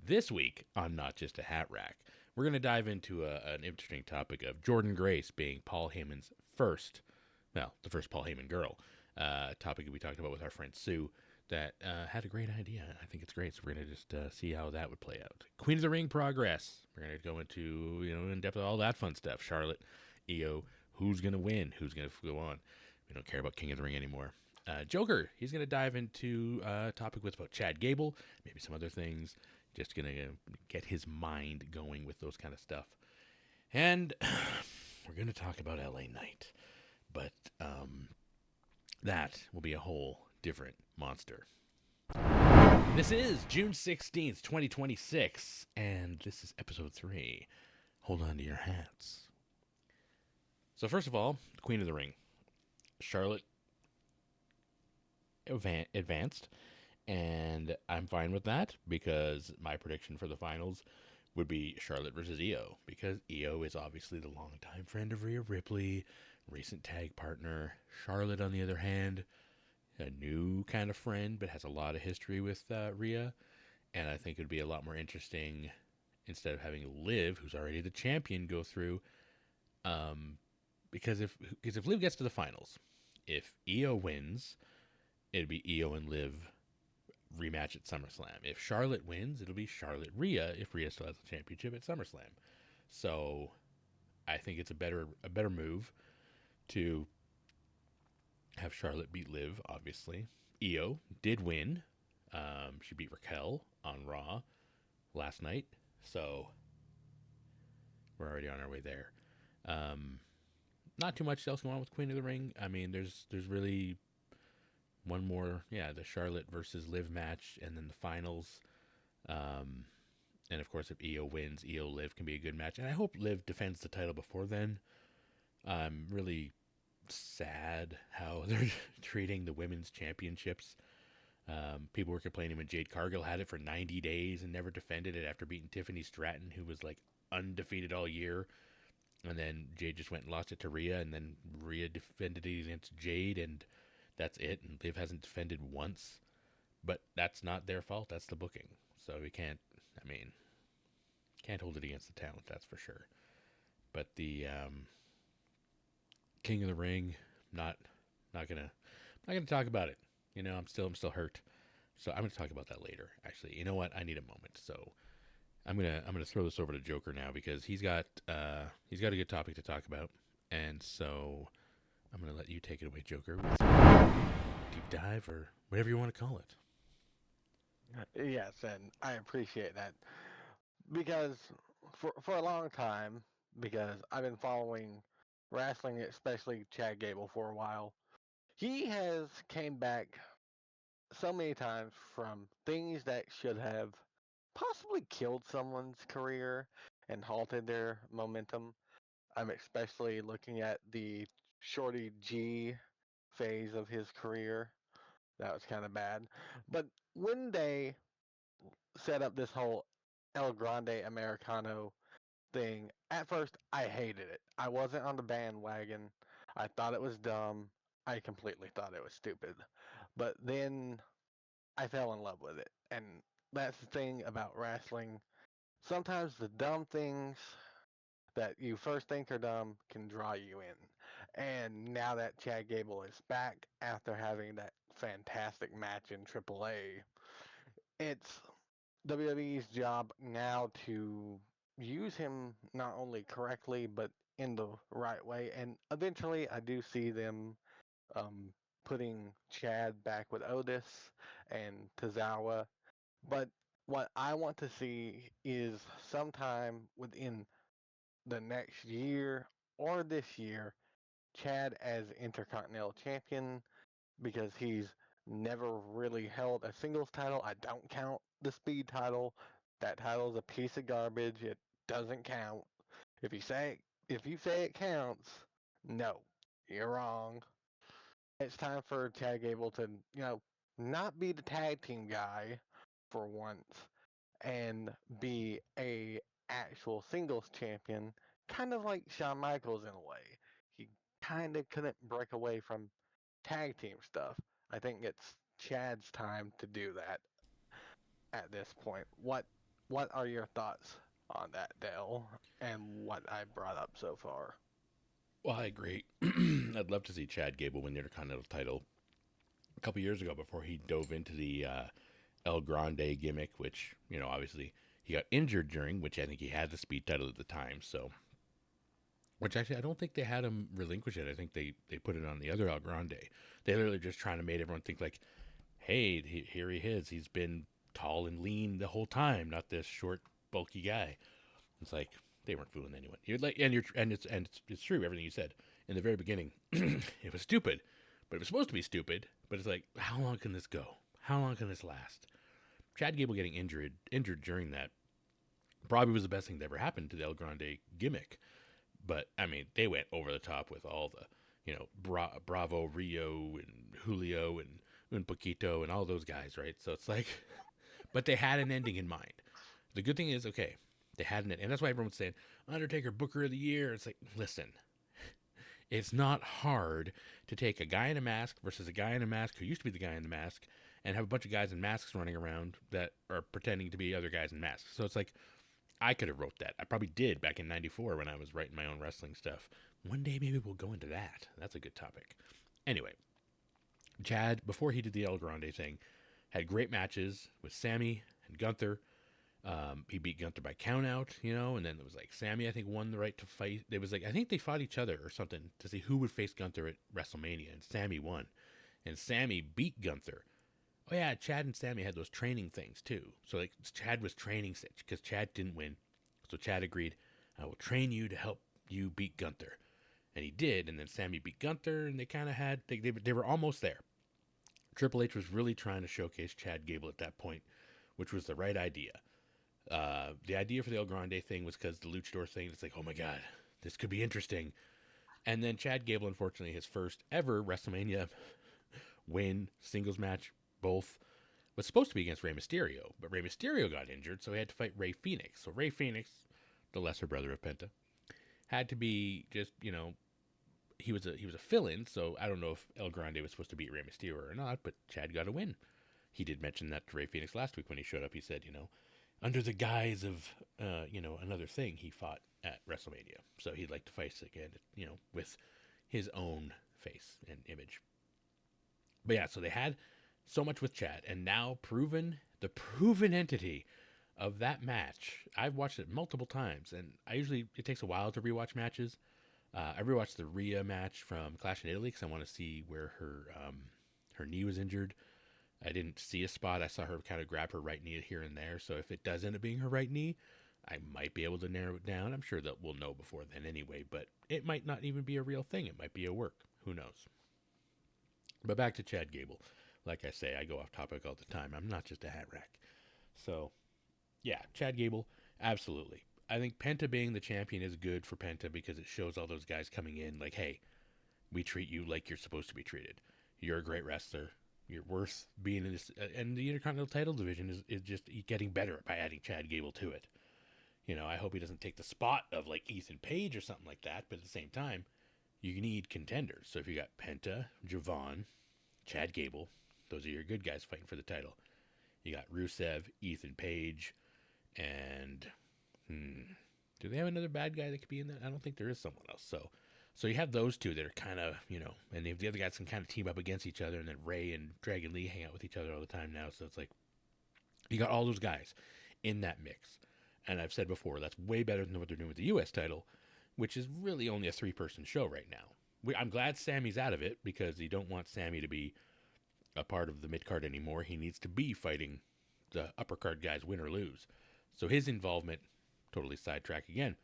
This week on Not Just a Hat Rack, we're going to dive into an interesting topic of Jordynne Grace being Paul Heyman's the first Paul Heyman girl. Topic we talked about with our friend Sue that had a great idea. I think it's great, so we're going to just see how that would play out. Queen of the Ring progress. We're going to go into, in depth with all that fun stuff. Charlotte, Io, who's going to win? Who's going to go on? We don't care about King of the Ring anymore. Joker, he's going to dive into a topic with about Chad Gable, maybe some other things. Just going to get his mind going with those kind of stuff. And we're going to talk about LA Knight. But that will be a whole different monster. This is June 16th, 2026. And this is episode 3. Hold on to your hats. So first of all, Queen of the Ring. Charlotte advanced. And I'm fine with that because my prediction for the finals would be Charlotte versus Io, because Io is obviously the longtime friend of Rhea Ripley, recent tag partner. Charlotte, on the other hand, a new kind of friend, but has a lot of history with Rhea. And I think it would be a lot more interesting instead of having Liv, who's already the champion, go through. Because if Liv gets to the finals, if Io wins, it'd be Io and Liv rematch at SummerSlam. If Charlotte wins, it'll be Charlotte Rhea if Rhea still has the championship at SummerSlam. So I think it's a better move to have Charlotte beat Liv, obviously. Io did win. She beat Raquel on Raw last night. So we're already on our way there. Not too much else going on with Queen of the Ring. I mean, there's really one more, the Charlotte versus Liv match, and then the finals. And of course, if Io wins, Io Liv can be a good match. And I hope Liv defends the title before then. I'm really sad how they're treating the women's championships. People were complaining when Jade Cargill had it for 90 days and never defended it after beating Tiffany Stratton, who was like undefeated all year. And then Jade just went and lost it to Rhea, and then Rhea defended it against Jade, and that's it. And Liv hasn't defended once. But that's not their fault. That's the booking. So we can't hold it against the talent, that's for sure. But the King of the Ring, not gonna talk about it. I'm still hurt. So I'm gonna talk about that later. Actually, you know what? I need a moment. So I'm gonna throw this over to Joker now because he's got a good topic to talk about, and so I'm gonna let you take it away, Joker, with deep dive or whatever you want to call it. Yes, and I appreciate that because for a long time, because I've been following wrestling, especially Chad Gable, for a while. He has came back so many times from things that should have possibly killed someone's career and halted their momentum. I'm especially looking at the Shorty G phase of his career. That was kind of bad. But when they set up this whole El Grande Americano thing, at first I hated it. I wasn't on the bandwagon. I thought it was dumb. I completely thought it was stupid. But then I fell in love with it. And that's the thing about wrestling. Sometimes the dumb things that you first think are dumb can draw you in. And now that Chad Gable is back after having that fantastic match in AAA, it's WWE's job now to use him not only correctly but in the right way. And eventually, I do see them um, putting Chad back with Otis and Tozawa. But what I want to see is sometime within the next year or this year, Chad as Intercontinental Champion because he's never really held a singles title. I don't count the speed title. That title's a piece of garbage. It doesn't count. If you say it counts, no, you're wrong. It's time for Chad Gable to, not be the tag team guy for once and be a actual singles champion, kind of like Shawn Michaels in a way. He kind of couldn't break away from tag team stuff. I think it's Chad's time to do that at this point. What What are your thoughts on that, Dale, and what I brought up so far? Well, I agree. I'd love to see Chad Gable win the Intercontinental title a couple years ago before he dove into the El Grande gimmick, which, obviously he got injured during, which I think he had the speed title at the time. So, which actually I don't think they had him relinquish it. I think they put it on the other El Grande. They literally just trying to make everyone think like, hey, here he is. He's been tall and lean the whole time, not this short, bulky guy. It's like they weren't fooling anyone. It's true everything you said in the very beginning. It was stupid, but it was supposed to be stupid. But it's like, how long can this go? How long can this last? Chad Gable getting injured during that probably was the best thing that ever happened to the El Grande gimmick. But I mean, they went over the top with all the, Bravo, Rio, and Julio, and Un Poquito, and all those guys, right? So it's like, but they had an ending in mind. The good thing is, okay, they had an, and that's why everyone's saying Undertaker Booker of the Year. It's like, listen, it's not hard to take a guy in a mask versus a guy in a mask who used to be the guy in the mask, and have a bunch of guys in masks running around that are pretending to be other guys in masks. So it's like, I could have wrote that. I probably did back in '94 when I was writing my own wrestling stuff. One day maybe we'll go into that. That's a good topic. Anyway, Chad, before he did the El Grande thing, had great matches with Sami and Gunther. He beat Gunther by countout, and then it was like Sami, I think, won the right to fight. It was like, I think they fought each other or something to see who would face Gunther at WrestleMania, and Sami won. And Sami beat Gunther. Oh yeah, Chad and Sami had those training things too. So like Chad was training because Chad didn't win. So Chad agreed, I will train you to help you beat Gunther. And he did, and then Sami beat Gunther, and they kind of had, they were almost there. Triple H was really trying to showcase Chad Gable at that point, which was the right idea. The idea for the El Grande thing was because the Luchador thing, it's like, oh my God, this could be interesting. And then Chad Gable, unfortunately, his first ever WrestleMania win, singles match, both, was supposed to be against Rey Mysterio, but Rey Mysterio got injured, so he had to fight Rey Fenix. So Rey Fenix, the lesser brother of Penta, had to be just, he was a fill-in, so I don't know if El Grande was supposed to beat Rey Mysterio or not, but Chad got a win. He did mention that to Rey Fenix last week when he showed up. He said, under the guise of, another thing, he fought at WrestleMania. So he'd like to fight again, with his own face and image. But yeah, so they had so much with Chad, and now the proven entity of that match. I've watched it multiple times, and it takes a while to rewatch matches. I rewatched the Rhea match from Clash in Italy because I want to see where her knee was injured. I didn't see a spot. I saw her kind of grab her right knee here and there. So if it does end up being her right knee, I might be able to narrow it down. I'm sure that we'll know before then anyway, but it might not even be a real thing. It might be a work. Who knows? But back to Chad Gable. Like I say, I go off topic all the time. I'm not just a hat rack. So, yeah, Chad Gable, absolutely. I think Penta being the champion is good for Penta because it shows all those guys coming in like, hey, we treat you like you're supposed to be treated. You're a great wrestler. You're worth being in this. And the Intercontinental title division is just getting better by adding Chad Gable to it. I hope he doesn't take the spot of like Ethan Page or something like that. But at the same time, you need contenders. So if you got Penta, Javon, Chad Gable, those are your good guys fighting for the title. You got Rusev, Ethan Page, and do they have another bad guy that could be in that? I don't think there is someone else. So you have those two that are kind of, and the other guys can kind of team up against each other, and then Ray and Dragon Lee hang out with each other all the time now. So it's like, you got all those guys in that mix. And I've said before, that's way better than what they're doing with the U.S. title, which is really only a 3-person show right now. I'm glad Sami's out of it because you don't want Sami to be a part of the mid-card anymore. He needs to be fighting the upper card guys, win or lose. So his involvement, totally sidetrack again,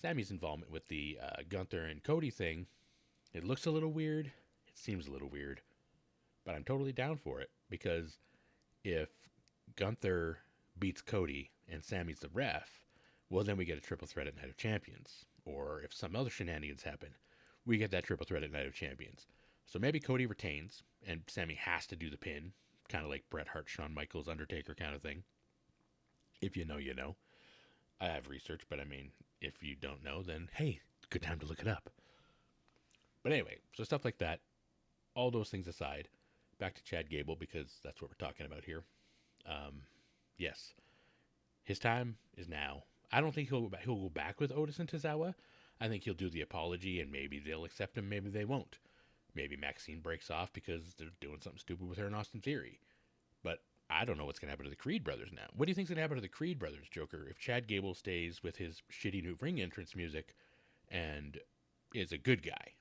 Sami's involvement with the Gunther and Cody thing, it looks a little weird. It seems a little weird. But I'm totally down for it because if Gunther beats Cody and Sami's the ref, well, then we get a triple threat at Night of Champions. Or if some other shenanigans happen, we get that triple threat at Night of Champions. So maybe Cody retains and Sami has to do the pin, kind of like Bret Hart, Shawn Michaels, Undertaker kind of thing. If you know, you know. I have research, but I mean, if you don't know, then hey, good time to look it up. But anyway, so stuff like that, all those things aside, back to Chad Gable because that's what we're talking about here. Yes, His time is now. I don't think he'll go back with Otis and Tozawa. I think he'll do the apology, and maybe they'll accept him, maybe they won't. Maybe Maxine breaks off because they're doing something stupid with her and Austin Theory. But I don't know what's going to happen to the Creed brothers now. What do you think's going to happen to the Creed brothers, Joker, if Chad Gable stays with his shitty new ring entrance music and is a good guy?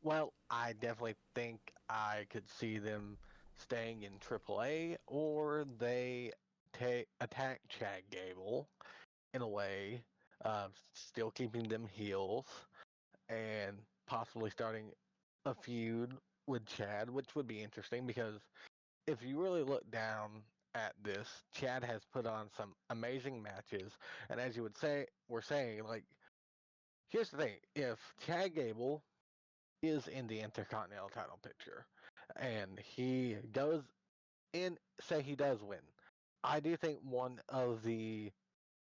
Well, I definitely think I could see them staying in AAA, or they attack Chad Gable in a way, still keeping them heels, and possibly starting a feud with Chad, which would be interesting because if you really look down at this, Chad has put on some amazing matches, and as you would say, we're saying, like, here's the thing: if Chad Gable is in the Intercontinental title picture, and he goes in, say he does win, I do think one of the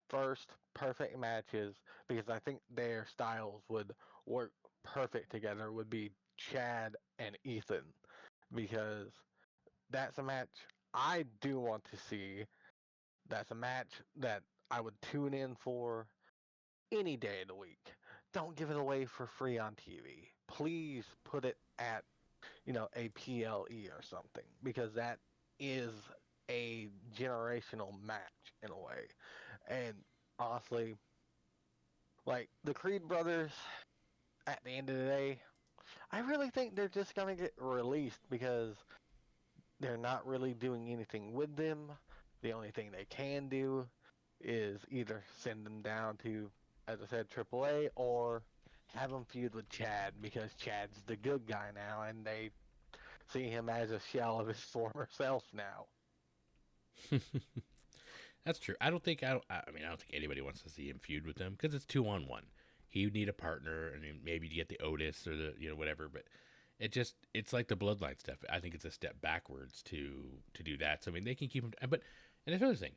first perfect matches, because I think their styles would work perfect together, would be Chad and Ethan, because that's a match I do want to see. That's a match that I would tune in for any day of the week. Don't give it away for free on TV. Please put it at, a PLE or something, because that is a generational match in a way. And honestly, like the Creed brothers, at the end of the day, I really think they're just gonna get released because they're not really doing anything with them. The only thing they can do is either send them down to, as I said, AAA, or have them feud with Chad because Chad's the good guy now, and they see him as a shell of his former self now. That's true. I don't think anybody wants to see him feud with them because it's 2-on-1. He would need a partner, and maybe to get the Otis or the whatever. But it's like the bloodline stuff. I think it's a step backwards to do that. So I mean, they can keep him. But and another thing,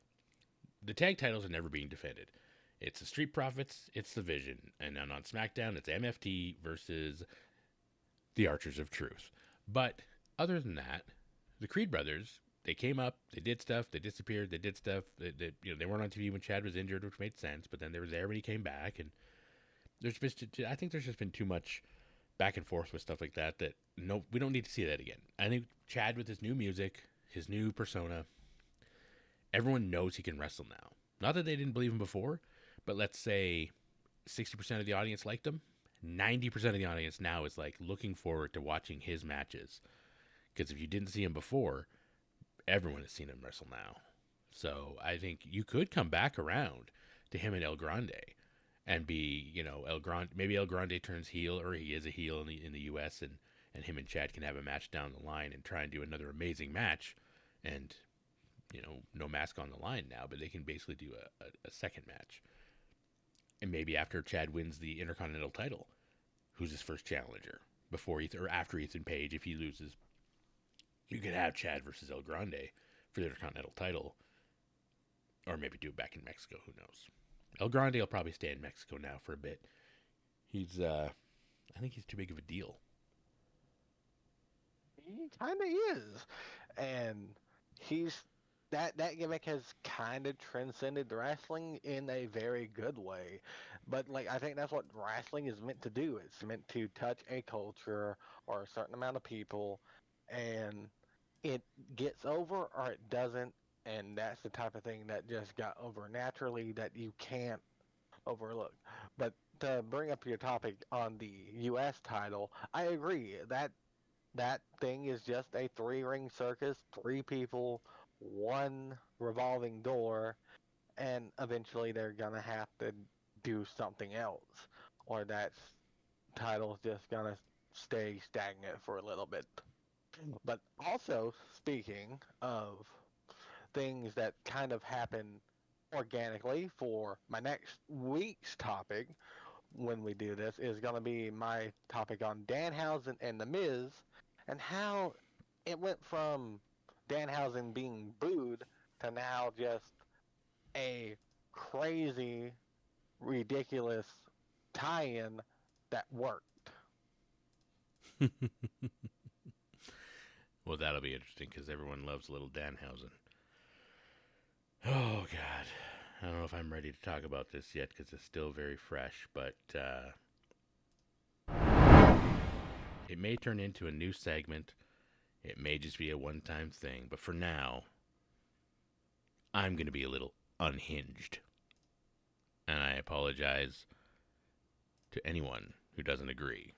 the tag titles are never being defended. It's the Street Profits, it's the Vision, and then on SmackDown it's MFT versus the Archers of Truth. But other than that, the Creed brothers, they came up, they did stuff, they disappeared, they did stuff. They weren't on TV when Chad was injured, which made sense. But then they were there when he came back, and I think there's just been too much back and forth with stuff like that. That no, we don't need to see that again. I think Chad with his new music, his new persona, everyone knows he can wrestle now. Not that they didn't believe him before, but let's say 60% of the audience liked him. 90% of the audience now is like looking forward to watching his matches. Because if you didn't see him before, everyone has seen him wrestle now. So I think you could come back around to him and El Grande and be, El Grande. Maybe El Grande turns heel, or he is a heel in the U.S. and him and Chad can have a match down the line and try and do another amazing match. And no mask on the line now, but they can basically do a second match. And maybe after Chad wins the Intercontinental title, who's his first challenger before Ethan or after Ethan Page? If he loses, you could have Chad versus El Grande for the Intercontinental title, or maybe do it back in Mexico. Who knows? El Grande will probably stay in Mexico now for a bit. I think he's too big of a deal. He kind of is, and he's that gimmick has kind of transcended wrestling in a very good way. But like I think that's what wrestling is meant to do. It's meant to touch a culture or a certain amount of people, and it gets over or it doesn't. And that's the type of thing that just got over naturally that you can't overlook. But to bring up your topic on the U.S. title, I agree that thing is just a three-ring circus, three people, one revolving door, and eventually they're gonna have to do something else, or that title's just gonna stay stagnant for a little bit. But also, speaking of things that kind of happen organically, for my next week's topic, when we do this, is going to be my topic on Danhausen and The Miz, and how it went from Danhausen being booed to now just a crazy, ridiculous tie-in that worked. Well, that'll be interesting because everyone loves little Danhausen. Oh I don't know if I'm ready to talk about this yet because it's still very fresh, but it may turn into a new segment. It may just be a one-time thing, but for now, I'm going to be a little unhinged. And I apologize to anyone who doesn't agree.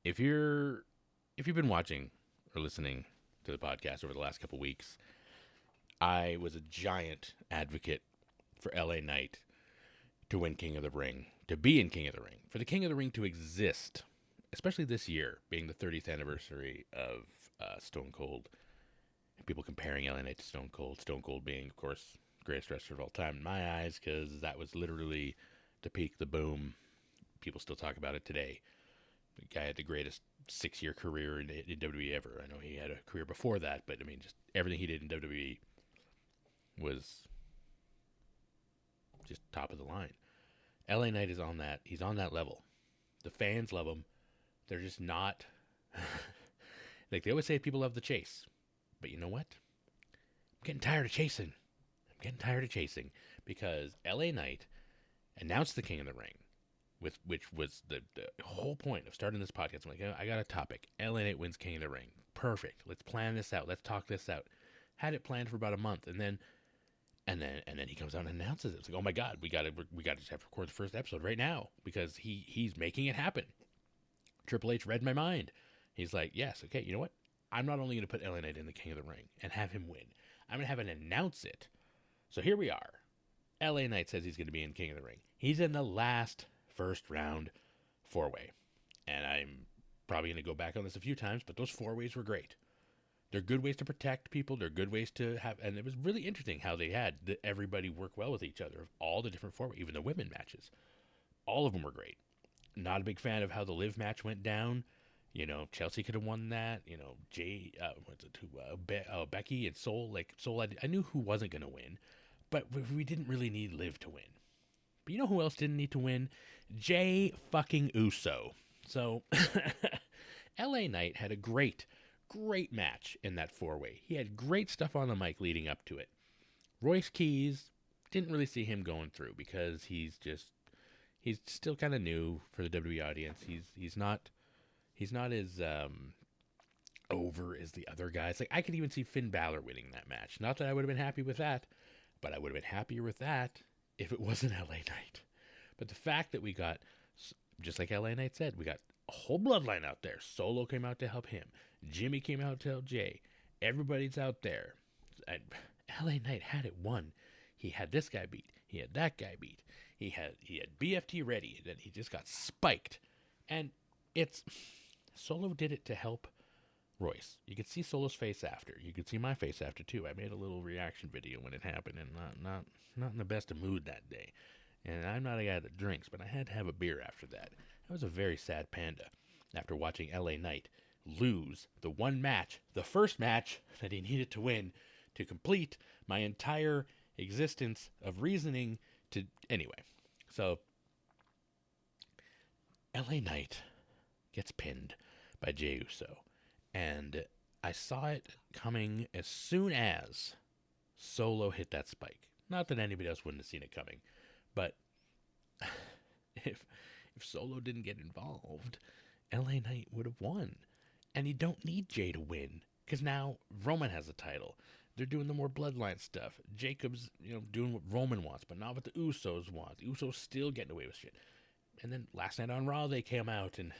If you've been watching or listening to the podcast over the last couple weeks, I was a giant advocate for LA Knight to win King of the Ring, to be in King of the Ring, for the King of the Ring to exist, especially this year, being the 30th anniversary of Stone Cold. And people comparing LA Knight to Stone Cold being, of course, greatest wrestler of all time in my eyes, because that was literally the peak, the boom. People still talk about it today. The guy had the greatest 6-year career in WWE ever. I know he had a career before that, but I mean, just everything he did in WWE was just top of the line. LA Knight is on that. He's on that level. The fans love him. They're just not like they always say people love the chase. But you know what? I'm getting tired of chasing. Because LA Knight announced the King of the Ring, which was the whole point of starting this podcast. I'm like, I got a topic. LA Knight wins King of the Ring. Perfect. Let's plan this out. Let's talk this out. Had it planned for about a month, and then he comes out and announces it. It's like, oh my God, we got to just have to record the first episode right now because he's making it happen. Triple H read my mind. He's like, yes, okay, you know what? I'm not only going to put LA Knight in the King of the Ring and have him win. I'm going to have him announce it. So here we are. LA Knight says he's going to be in King of the Ring. He's in the last first round 4-way. And I'm probably going to go back on this a few times, but those 4-ways were great. They're good ways to protect people. They're good ways to have, and it was really interesting how they had everybody work well with each other. All the different 4-way, even the women matches. All of them were great. Not a big fan of how the Liv match went down. You know, Chelsea could have won that. You know, Becky and Soul. Like, Soul, I knew who wasn't going to win, but we didn't really need Liv to win. But you know who else didn't need to win? Jay fucking Uso. So, LA Knight had a great match in that 4-way. He had great stuff on the mic leading up to it. Royce Keys, didn't really see him going through because he's still kind of new for the WWE audience. He's not as over as the other guys. Like, I could even see Finn Balor winning that match. Not that I would have been happy with that, but I would have been happier with that if it wasn't LA Knight. But the fact that we got, just like LA Knight said, we got a whole bloodline out there. Solo came out to help him. Jimmy came out to help Jay. Everybody's out there. And LA Knight had it won. He had this guy beat. He had that guy beat. He had BFT ready. And then he just got spiked. And Solo did it to help Royce. You could see Solo's face after. You could see my face after too. I made a little reaction video when it happened, and not in the best of mood that day. And I'm not a guy that drinks, but I had to have a beer after that. I was a very sad panda after watching LA Knight lose the one match, the first match that he needed to win to complete my entire existence of reasoning to anyway. So LA Knight gets pinned by Jey Uso. And I saw it coming as soon as Solo hit that spike. Not that anybody else wouldn't have seen it coming, but if Solo didn't get involved, LA Knight would have won. And you don't need Jey to win, because now Roman has a title. They're doing the more bloodline stuff. Jacob's, doing what Roman wants, but not what the Usos want. The Usos still getting away with shit. And then last night on Raw, they came out, and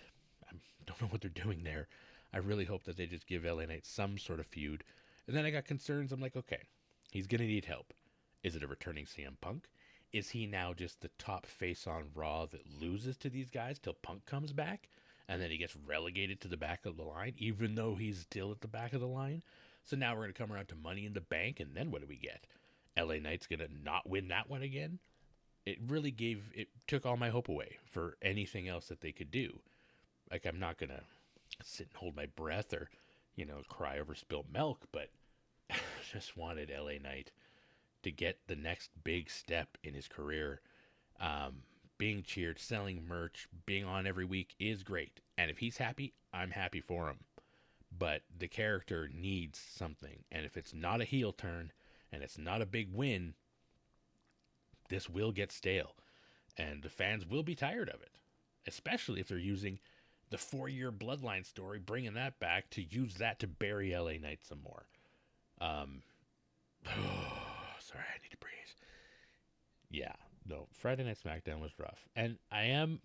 I don't know what they're doing there. I really hope that they just give LA Knight some sort of feud. And then I got concerns. I'm like, okay, he's going to need help. Is it a returning CM Punk? Is he now just the top face on Raw that loses to these guys till Punk comes back? And then he gets relegated to the back of the line, even though he's still at the back of the line? So now we're going to come around to Money in the Bank, and then what do we get? LA Knight's going to not win that one again? It took all my hope away for anything else that they could do. Like, I'm not going to sit and hold my breath or, cry over spilled milk, but just wanted LA Knight to get the next big step in his career. Being cheered, selling merch, being on every week is great. And if he's happy, I'm happy for him. but the character needs something. And if it's not a heel turn and it's not a big win, this will get stale. And the fans will be tired of it, especially if they're using the 4-year bloodline story, bringing that back to use that to bury LA Knight some more. Sorry, I need to breathe. Yeah, no, Friday Night SmackDown was rough, and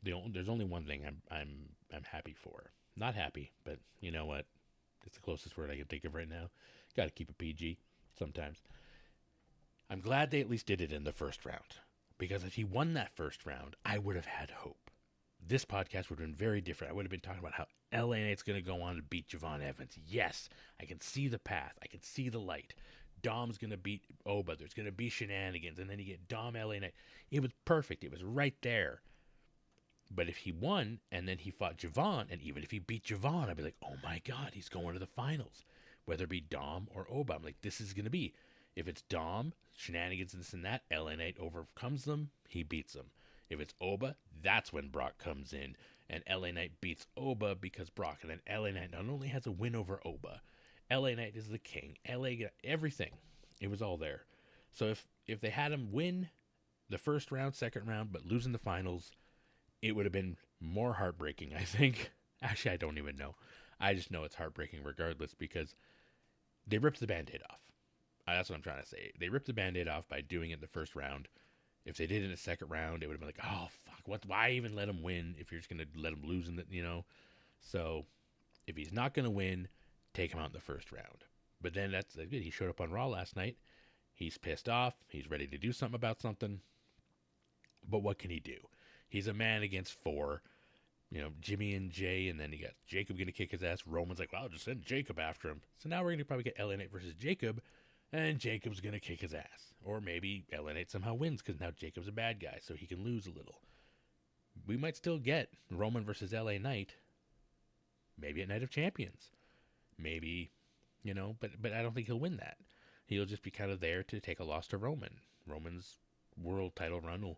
there's only one thing I'm happy for. Not happy, but you know what? It's the closest word I can think of right now. Got to keep it PG sometimes. I'm glad they at least did it in the first round, because if he won that first round, I would have had hope. This podcast would have been very different. I would have been talking about how LA Knight's going to go on to beat Javon Evans. Yes, I can see the path. I can see the light. Dom's going to beat Oba. There's going to be shenanigans. And then you get Dom LA Knight. It was perfect. It was right there. But if he won and then he fought Javon, and even if he beat Javon, I'd be like, oh my God, he's going to the finals. Whether it be Dom or Oba. I'm like, this is going to be. If it's Dom, shenanigans and this and that, LA Knight overcomes them, he beats them. If it's Oba, that's when Brock comes in. And LA Knight beats Oba because Brock. And then LA Knight not only has a win over Oba, LA Knight is the king. LA, everything. It was all there. So if they had him win the first round, second round, but losing the finals, it would have been more heartbreaking, I think. Actually, I don't even know. I just know it's heartbreaking regardless because they ripped the Band-Aid off. That's what I'm trying to say. They ripped the Band-Aid off by doing it in the first round. If they did it in the second round, it would have been like, oh, fuck, why even let him win if you're just going to let him lose in the, So if he's not going to win, take him out in the first round. But then that's good. He showed up on Raw last night. He's pissed off. He's ready to do something about something. But what can he do? He's a man against 4. Jimmy and Jay, and then you got Jacob going to kick his ass. Roman's like, well, just send Jacob after him. So now we're going to probably get LA Knight versus Jacob, and Jacob's going to kick his ass. Or maybe LA Knight somehow wins because now Jacob's a bad guy, so he can lose a little. We might still get Roman versus LA Knight, maybe at Night of Champions. Maybe, but I don't think he'll win that. He'll just be kind of there to take a loss to Roman. Roman's world title run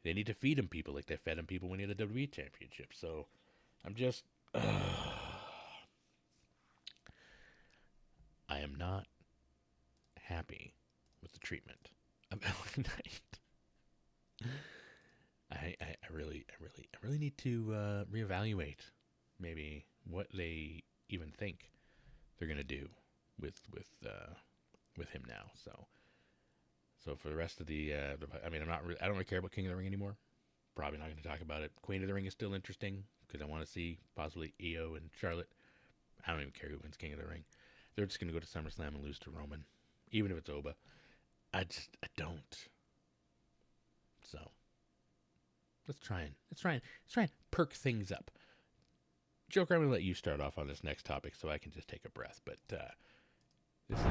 they need to feed him people like they fed him people when he had the WWE Championship. So I'm just, I am not happy with the treatment of LA Knight. I really need to reevaluate maybe what they even think they're gonna do with him now. So for the rest of the I don't really care about King of the Ring anymore. Probably not going to talk about it. Queen of the Ring is still interesting because I want to see possibly Io and Charlotte. I don't even care who wins King of the Ring. They're just going to go to SummerSlam and lose to Roman, even if it's Oba. I don't. So let's try and perk things up. Joker, I'm going to let you start off on this next topic so I can just take a breath. But this is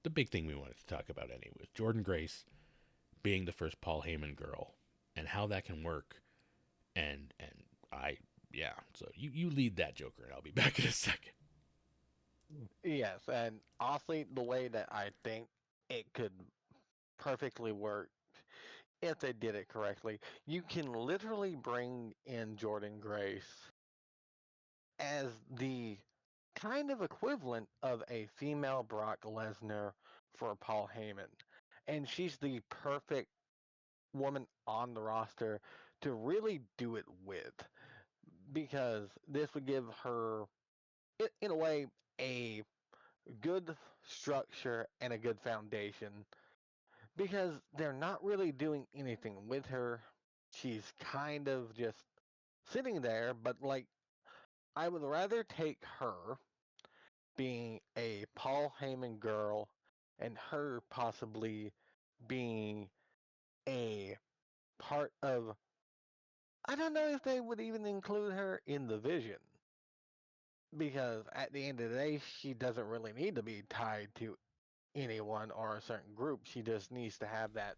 the big thing we wanted to talk about anyway was Jordynne Grace being the first Paul Heyman girl and how that can work. So you lead that, Joker, and I'll be back in a second. Yes, and honestly, the way that I think it could perfectly work if they did it correctly, you can literally bring in Jordynne Grace as the kind of equivalent of a female Brock Lesnar for Paul Heyman. And she's the perfect woman on the roster to really do it with because this would give her, in a way, a good structure and a good foundation because they're not really doing anything with her. She's kind of just sitting there, but like, I would rather take her being a Paul Heyman girl and her possibly being a part of. I don't know if they would even include her in the vision because at the end of the day, she doesn't really need to be tied to anyone or a certain group. She just needs to have that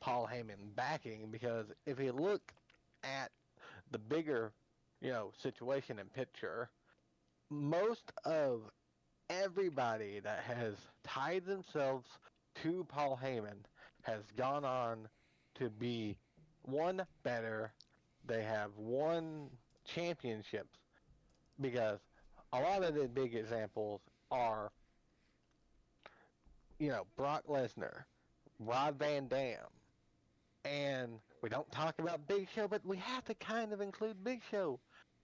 Paul Heyman backing because if you look at the bigger, situation and picture, most of everybody that has tied themselves to Paul Heyman has gone on to be one better. They have won championships because a lot of the big examples are, Brock Lesnar, Rod Van Dam, and we don't talk about Big Show, but we have to kind of include Big Show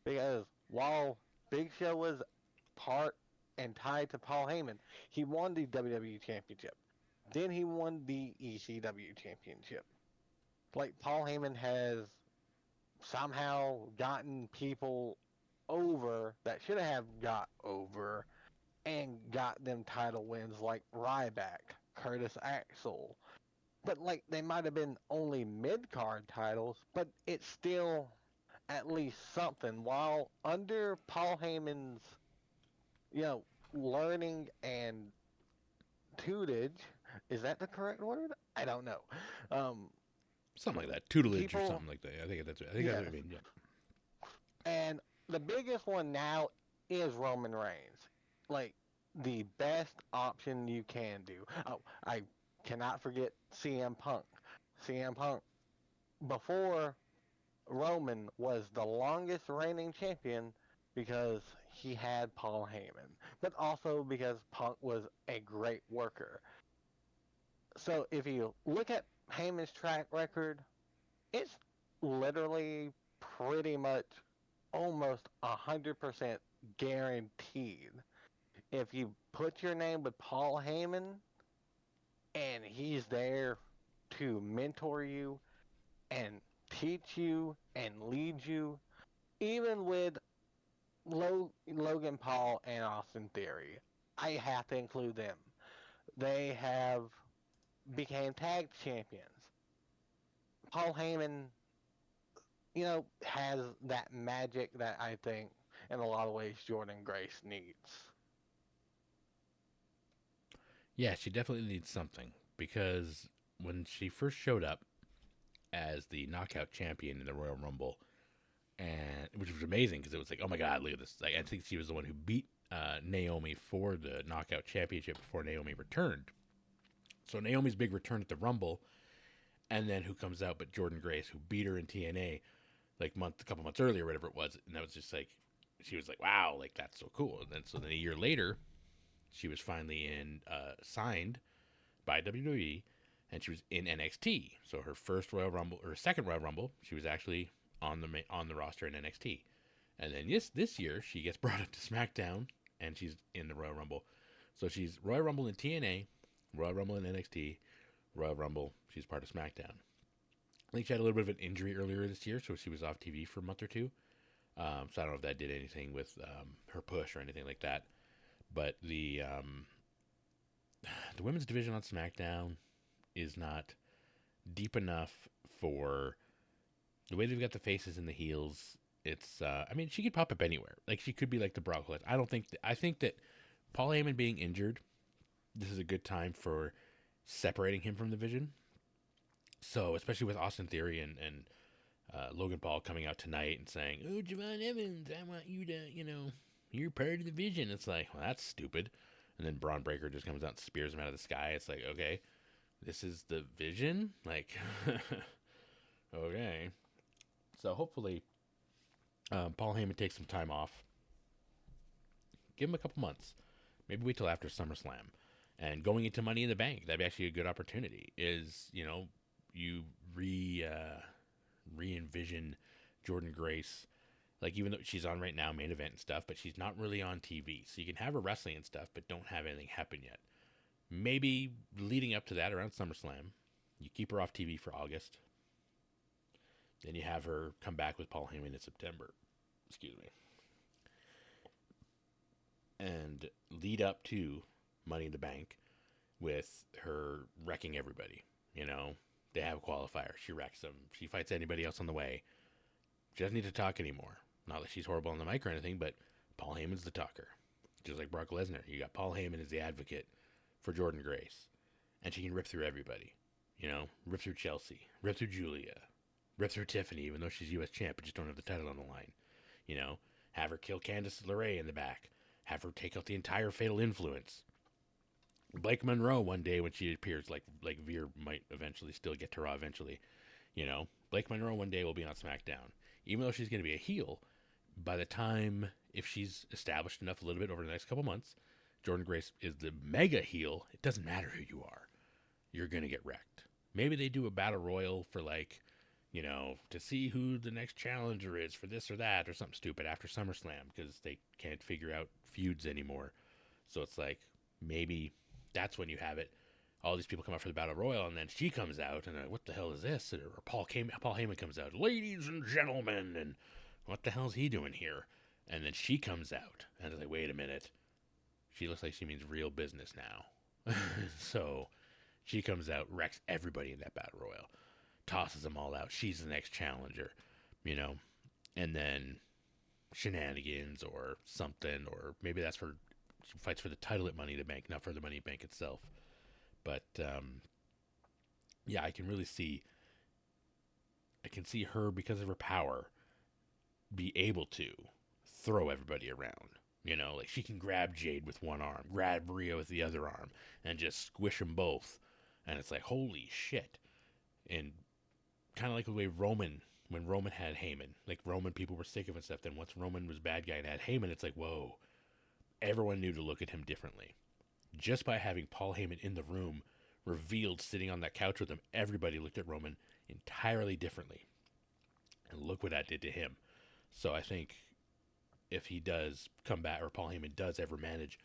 because while Big Show was part and tied to Paul Heyman, he won the WWE Championship. Then he won the ECW Championship. Like, Paul Heyman has somehow gotten people over that should have got over and got them title wins like Ryback, Curtis Axel. But like they might have been only mid card titles, but it's still at least something. While under Paul Heyman's, you know, learning and tutelage, is that the correct word? I don't know. Um, Something like that, tutelage or people, something like that. I think that's yeah. what I mean. Yeah. And the biggest one now is Roman Reigns. Like, the best option you can do. Oh, I cannot forget CM Punk. CM Punk, before Roman, was the longest reigning champion because he had Paul Heyman, but also because Punk was a great worker. So if you look at Heyman's track record, it's literally pretty much almost 100% guaranteed. If you put your name with Paul Heyman and he's there to mentor you and teach you and lead you, even with Logan Paul and Austin Theory, I have to include them. They have became tag champions. Paul Heyman, has that magic that I think in a lot of ways Jordynne Grace needs. Yeah, she definitely needs something because when she first showed up as the knockout champion in the Royal Rumble, and which was amazing because it was like, oh my god, look at this! Like, I think she was the one who beat Naomi for the knockout championship before Naomi returned. So Naomi's big return at the Rumble, and then who comes out but Jordynne Grace, who beat her in TNA like a couple months earlier, whatever it was, and that was just like, she was like, wow, like that's so cool. And then a year later, she was finally signed by WWE, and she was in NXT. So her first Royal Rumble, or second Royal Rumble, she was actually on the roster in NXT. And then this year she gets brought up to SmackDown, and she's in the Royal Rumble. So she's Royal Rumble in TNA, Royal Rumble in NXT, Royal Rumble. She's part of SmackDown. I think she had a little bit of an injury earlier this year, so she was off TV for a month or two. So I don't know if that did anything with her push or anything like that. But the women's division on SmackDown is not deep enough for the way they've got the faces and the heels. It's I mean, she could pop up anywhere. Like, she could be like the Brock Lesnar. I think that Paul Heyman being injured, this is a good time for separating him from the division. So especially with Austin Theory and Logan Paul coming out tonight and saying, "Oh, Javon Evans, I want you to, you're part of the vision." It's like, well, that's stupid. And then Braun Breaker just comes out and spears him out of the sky. It's like, okay, this is the vision? Like, okay. So hopefully Paul Heyman takes some time off. Give him a couple months. Maybe wait till after SummerSlam. And going into Money in the Bank, that'd be actually a good opportunity. Is, you re-envision Jordynne Grace, like, even though she's on right now, main event and stuff, but she's not really on TV. So you can have her wrestling and stuff, but don't have anything happen yet. Maybe leading up to that, around SummerSlam, you keep her off TV for August. Then you have her come back with Paul Heyman in September. Excuse me. And lead up to Money in the Bank with her wrecking everybody. They have a qualifier. She wrecks them. She fights anybody else on the way. She doesn't need to talk anymore. Not that she's horrible on the mic or anything, but Paul Heyman's the talker. Just like Brock Lesnar. You got Paul Heyman as the advocate for Jordynne Grace. And she can rip through everybody. Rip through Chelsea. Rip through Julia. Rip through Tiffany, even though she's U.S. champ, but just don't have the title on the line. Have her kill Candice LeRae in the back. Have her take out the entire Fatal Influence. Blake Monroe one day when she appears, like Veer might eventually still get to Raw eventually. Blake Monroe one day will be on SmackDown. Even though she's going to be a heel, by the time, if she's established enough a little bit over the next couple months, Jordynne Grace is the mega heel. It doesn't matter who you are. You're going to get wrecked. Maybe they do a battle royal for to see who the next challenger is for this or that or something stupid after SummerSlam because they can't figure out feuds anymore. So it's like, maybe that's when you have it. All these people come out for the battle royal, and then she comes out, and what the hell is this? Or Paul Heyman comes out, ladies and gentlemen, and what the hell is he doing here? And then she comes out, and it's like, wait a minute. She looks like she means real business now. So she comes out, wrecks everybody in that battle royal, tosses them all out. She's the next challenger, and then shenanigans or something, or maybe that's for, she fights for the title at Money in the Bank, not for the Money in the Bank itself. But, I can really see her, because of her power, be able to throw everybody around. Like she can grab Jade with one arm, grab Rhea with the other arm, and just squish them both. And it's like, holy shit. And kind of like the way when Roman had Heyman, like Roman people were sick of and stuff. Then once Roman was bad guy and had Heyman, it's like, whoa, everyone knew to look at him differently. Just by having Paul Heyman in the room, revealed sitting on that couch with him, everybody looked at Roman entirely differently. And look what that did to him. So I think if he does come back, or Paul Heyman does ever manage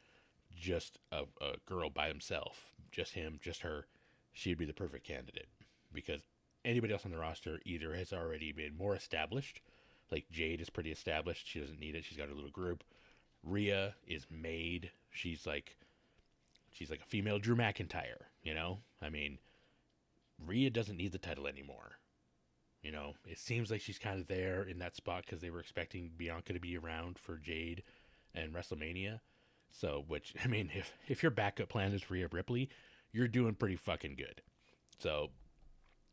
just a girl by himself, just him, just her, she'd be the perfect candidate. Because anybody else on the roster either has already been more established, like Jade is pretty established, she doesn't need it, she's got her little group. Rhea is made, she's like a female Drew McIntyre, I mean, Rhea doesn't need the title anymore. It seems like she's kind of there in that spot because they were expecting Bianca to be around for Jade and WrestleMania. So, which, I mean, if your backup plan is Rhea Ripley, you're doing pretty fucking good. So,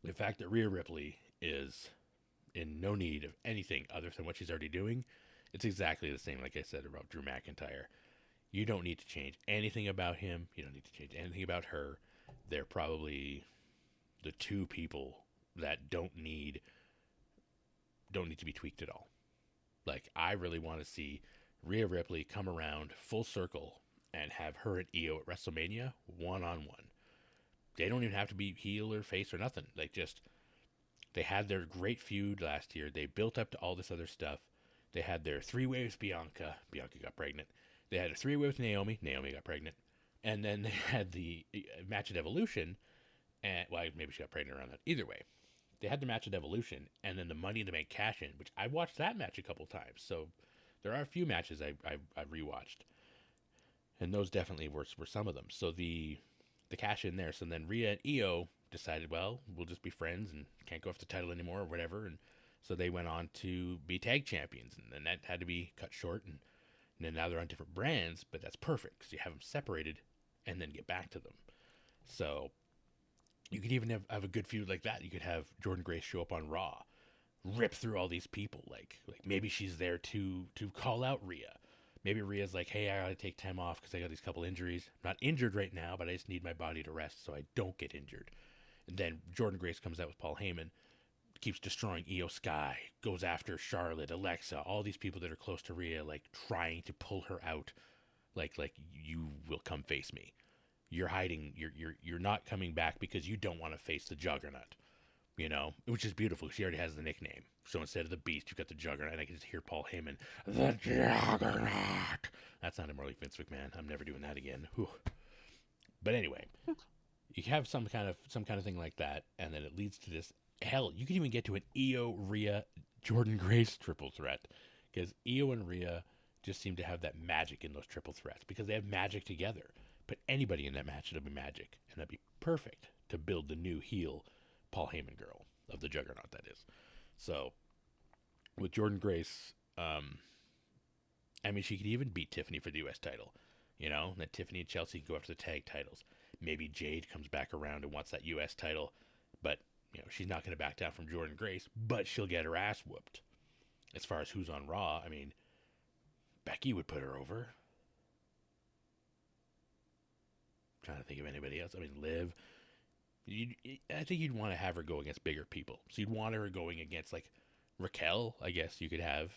the fact that Rhea Ripley is in no need of anything other than what she's already doing, it's exactly the same, like I said, about Drew McIntyre. You don't need to change anything about him. You don't need to change anything about her. They're probably the two people that don't need to be tweaked at all. Like, I really want to see Rhea Ripley come around full circle and have her and Io at WrestleMania one-on-one. They don't even have to be heel or face or nothing. Like, just, they had their great feud last year. They built up to all this other stuff. They had their three-way with Bianca. Bianca got pregnant. They had a three-way with Naomi. Naomi got pregnant. And then they had the match at Evolution. And, well, maybe she got pregnant around that. Either way, they had the match at Evolution. And then the Money in the Bank cash-in, which I watched that match a couple times. So there are a few matches I've rewatched. And those definitely were some of them. So the cash-in there. So then Rhea and Io decided, well, we'll just be friends and can't go after the title anymore or whatever. And so they went on to be tag champions. And then that had to be cut short. And then now they're on different brands, but that's perfect because you have them separated and then get back to them. So you could even have a good feud like that. You could have Jordynne Grace show up on Raw, rip through all these people. Like maybe she's there to call out Rhea. Maybe Rhea's like, hey, I gotta take time off because I got these couple injuries. I'm not injured right now, but I just need my body to rest so I don't get injured. And then Jordynne Grace comes out with Paul Heyman, keeps destroying Io Sky, goes after Charlotte, Alexa, all these people that are close to Rhea, like trying to pull her out. Like you will come face me. You're hiding. You're not coming back because you don't want to face the Juggernaut. Which is beautiful. She already has the nickname. So instead of the Beast, you've got the Juggernaut. And I can just hear Paul Heyman, the Juggernaut. That sounded more like Vince McMahon. I'm never doing that again. Whew. But anyway, you have some kind of thing like that, and then it leads to this. Hell, you can even get to an Io, Rhea, Jordynne Grace triple threat, because Io and Rhea just seem to have that magic in those triple threats because they have magic together. Put anybody in that match, it'll be magic, and that'd be perfect to build the new heel Paul Heyman Girl of the Juggernaut, that is. So with Jordynne Grace, I mean, she could even beat Tiffany for the U.S. title. That Tiffany and Chelsea can go after the tag titles. Maybe Jade comes back around and wants that U.S. title, but she's not going to back down from Jordynne Grace, but she'll get her ass whooped. As far as who's on Raw, I mean, Becky would put her over. I'm trying to think of anybody else. I mean, Liv. I think you'd want to have her go against bigger people. So you'd want her going against, like, Raquel, I guess you could have.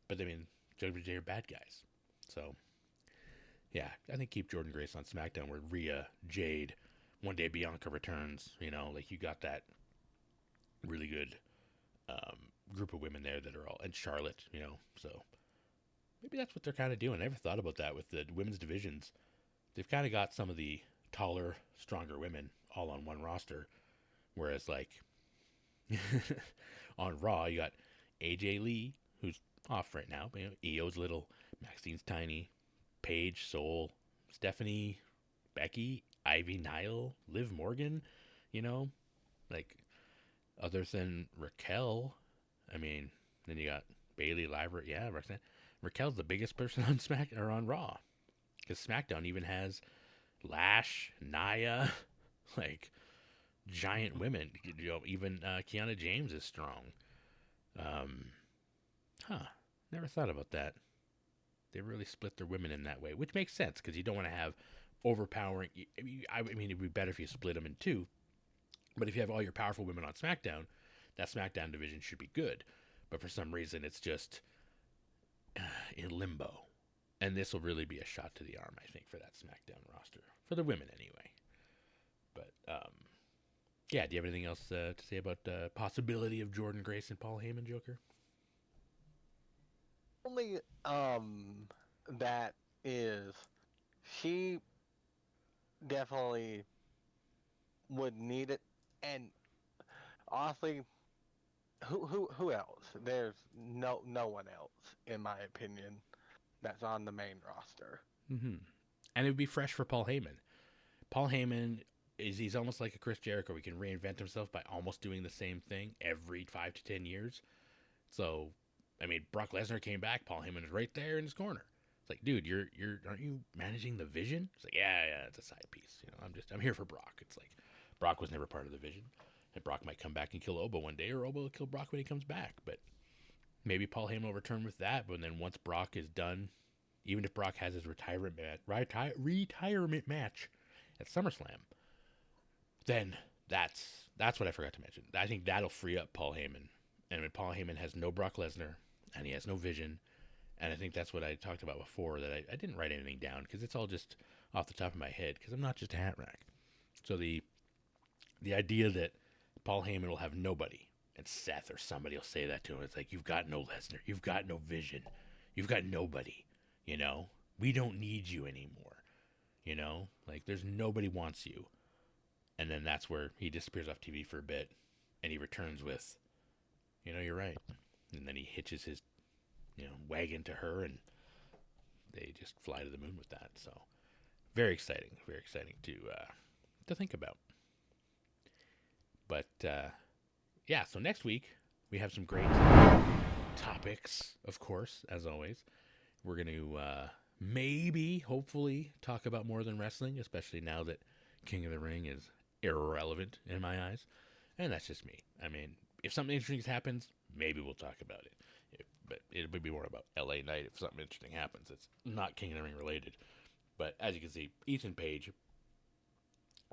But I mean, WWE are bad guys. So, yeah, I think keep Jordynne Grace on SmackDown where Rhea, Jade, one day Bianca returns. You know, like you got that really good group of women there that are all, and Charlotte, you know, so maybe that's what they're kind of doing. I never thought about that with the women's divisions. They've kind of got some of the taller, stronger women all on one roster, whereas like on Raw you got AJ Lee, who's off right now, but you know, Io's little, Maxine's tiny, Paige, Soul, Stephanie, Becky, Ivy, Nile, Liv Morgan, you know, like other than Raquel, I mean, then you got Bailey, Lyra, yeah, Roxanne. Raquel's the biggest person on Smack or on Raw, because SmackDown even has Lash, Nia, like giant women. You know, even Kiana James is strong. Um, Never thought about that. They really split their women in that way, which makes sense because you don't want to have overpowering. I mean, it'd be better if you split them in two. But if you have all your powerful women on SmackDown, that SmackDown division should be good. But for some reason, it's just in limbo. And this will really be a shot to the arm, I think, for that SmackDown roster. For the women, anyway. But, yeah, do you have anything else to say about the possibility of Jordynne Grace and Paul Heyman, Joker? Only that is, she definitely would need it, and honestly, who else? There's no one else, in my opinion, that's on the main roster. Mm-hmm. And it would be fresh for Paul Heyman. Paul Heyman he's almost like a Chris Jericho. He can reinvent himself by almost doing the same thing every 5 to 10 years. So, I mean, Brock Lesnar came back. Paul Heyman is right there in his corner. It's like, dude, you're aren't you managing the Vision? It's like, yeah, it's a side piece. You know, I'm here for Brock. It's like Brock was never part of the Vision, and Brock might come back and kill Obo one day, or Obo will kill Brock when he comes back. But maybe Paul Heyman will return with that. But then once Brock is done, even if Brock has his retirement match at SummerSlam, then that's what I forgot to mention. I think that'll free up Paul Heyman. And when Paul Heyman has no Brock Lesnar and he has no Vision, and I think that's what I talked about before, that I didn't write anything down because it's all just off the top of my head because I'm not just a hat rack. So the idea that Paul Heyman will have nobody, and Seth or somebody will say that to him, it's like, you've got no Lesnar, you've got no Vision, you've got nobody, you know? We don't need you anymore, you know? Like, there's nobody wants you. And then that's where he disappears off TV for a bit, and he returns with, you know, you're right. And then he hitches his, you know, wagon to her, and they just fly to the moon with that. So, very exciting to think about. But yeah, so next week we have some great topics, of course, as always. We're going to maybe, hopefully, talk about more than wrestling, especially now that King of the Ring is irrelevant in my eyes. And that's just me. I mean, if something interesting happens, maybe we'll talk about it. But it would be more about LA Knight if something interesting happens. It's not King of the Ring related. But as you can see, Ethan Page,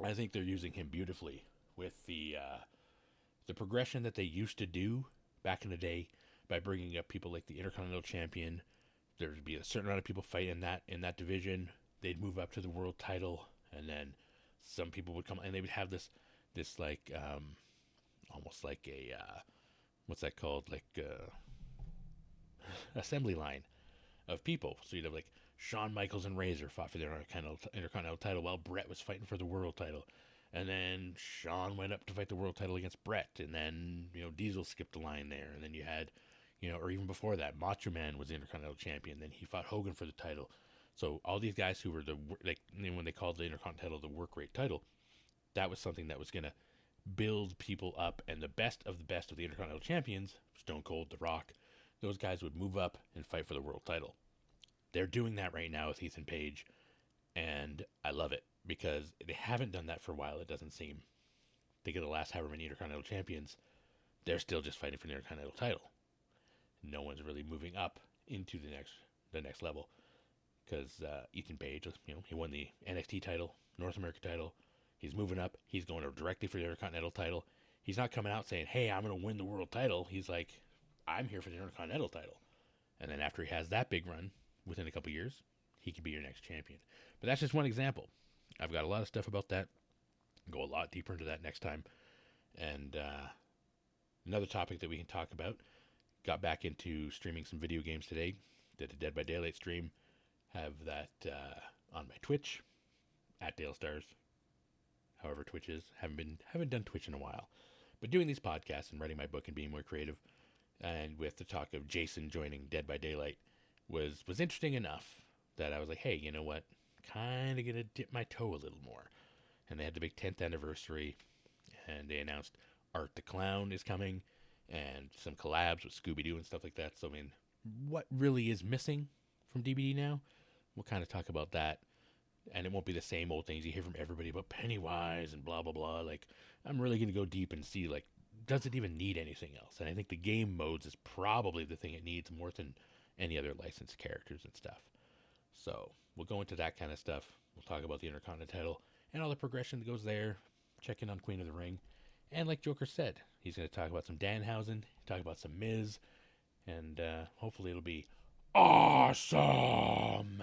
I think they're using him beautifully with the progression that they used to do back in the day by bringing up people like the Intercontinental Champion. There'd be a certain amount of people fighting in that division. They'd move up to the world title, and then some people would come and they would have this like almost like a what's that called, like assembly line of people. So you'd have like Shawn Michaels and Razor fought for the Intercontinental title while Brett was fighting for the world title. And then Shawn went up to fight the world title against Brett. And then, you know, Diesel skipped a line there. And then you had, you know, or even before that, Macho Man was the Intercontinental Champion. Then he fought Hogan for the title. So all these guys who were when they called the Intercontinental the work rate title, that was something that was going to build people up. And the best of the Intercontinental Champions, Stone Cold, The Rock, those guys would move up and fight for the world title. They're doing that right now with Ethan Page. And I love it because they haven't done that for a while, it doesn't seem. Think of the last however many Intercontinental Champions, they're still just fighting for the Intercontinental title. No one's really moving up into the next level because Ethan Page, you know, he won the NXT title, North American title. He's moving up. He's going directly for the Intercontinental title. He's not coming out saying, "Hey, I'm going to win the world title." He's like, "I'm here for the Intercontinental title," And then after he has that big run, within a couple years, he could be your next champion. But that's just one example. I've got a lot of stuff about that. I'll go a lot deeper into that next time. And another topic that we can talk about. Got back into streaming some video games today. Did a Dead by Daylight stream. Have that on my Twitch at Dale Stars. However Twitch is. Haven't done Twitch in a while. But doing these podcasts and writing my book and being more creative, and with the talk of Jason joining Dead by Daylight, was interesting enough that I was like, hey, you know what? Kind of gonna dip my toe a little more. And they had the big 10th anniversary, and they announced Art the Clown is coming, and some collabs with Scooby-Doo and stuff like that. So, I mean, what really is missing from DBD now? We'll kind of talk about that. And it won't be the same old things you hear from everybody about Pennywise and blah, blah, blah. Like, I'm really going to go deep and see, like, does it even need anything else? And I think the game modes is probably the thing it needs more than any other licensed characters and stuff. So, we'll go into that kind of stuff. We'll talk about the Intercontinental and all the progression that goes there. Check in on Queen of the Ring. And like Joker said, he's going to talk about some Danhausen, talk about some Miz, and hopefully it'll be awesome.